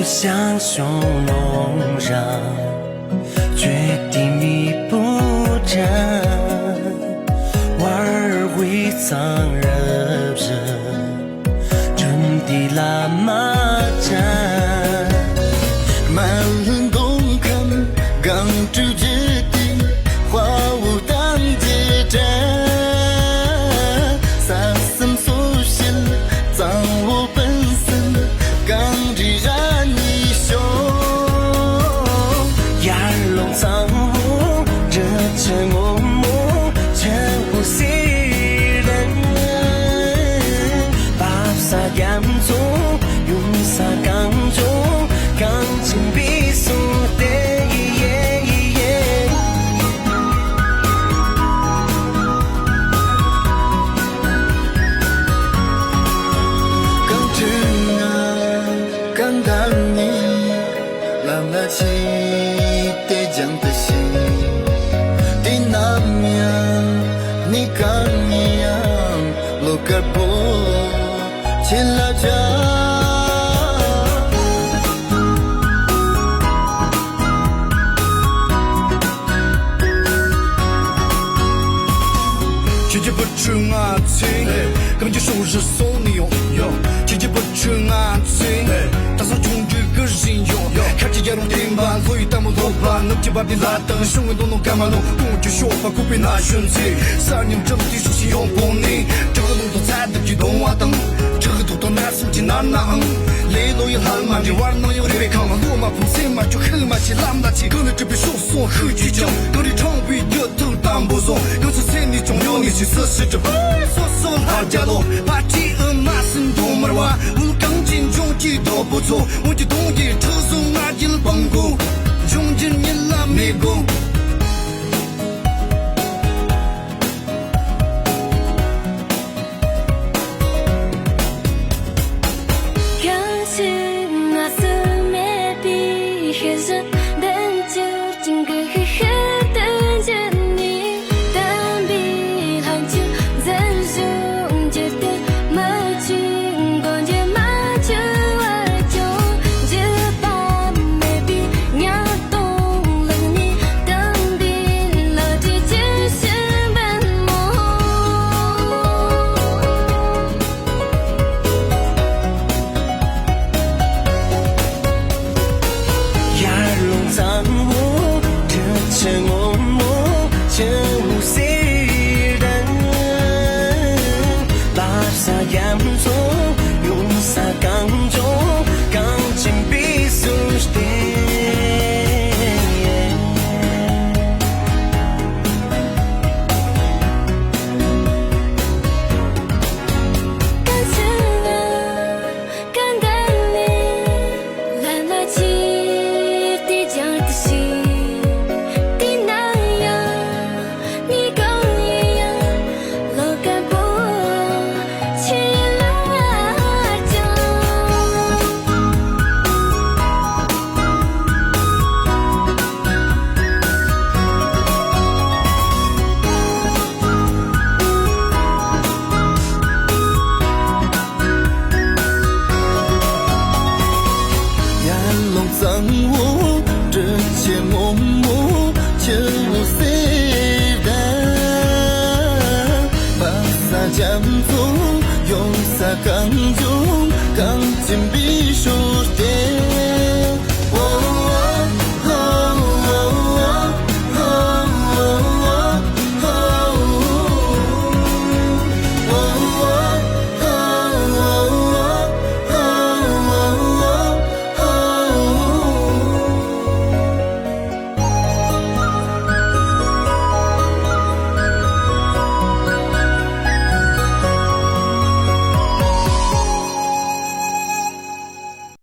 像汹涌让决定迷不真，玩儿会藏热人，真的拉马站，满人公看刚直决定，花无当结战，三生所显，藏我本身，刚直然一雄，亚龙藏无这真我母，全无谁人，把萨甘中用萨刚中，刚进必输的。刚刚你让那起得讲的心的那面你刚一样路个不前了家姐姐不吃爱情根本就是送你用姐姐不吃爱情打算穷这个人用看着也弄顶板所以弹幕头版能几把的拉灯生活都能干嘛弄公就说法苦被拿选择3年整体熟悉用不你这个弄到菜的激动啊灯这个都到拿手机拿雷诺也喊嘛这玩能有这看嘛罗马风谁嘛就很嘛起拉嘛起跟着这边说说很聚焦跟着场比热腾当不送跟着谁你重要你去测试这说说好家伙把饥饿马身都没完我刚进中几都不错我就同意特送拿进帮鼓中间你拉美国藏无这真我母，全无谁人，把萨扬中用萨刚中，刚进必输的。藏我这些默默全无谁人把萨江中用萨刚中刚进必输的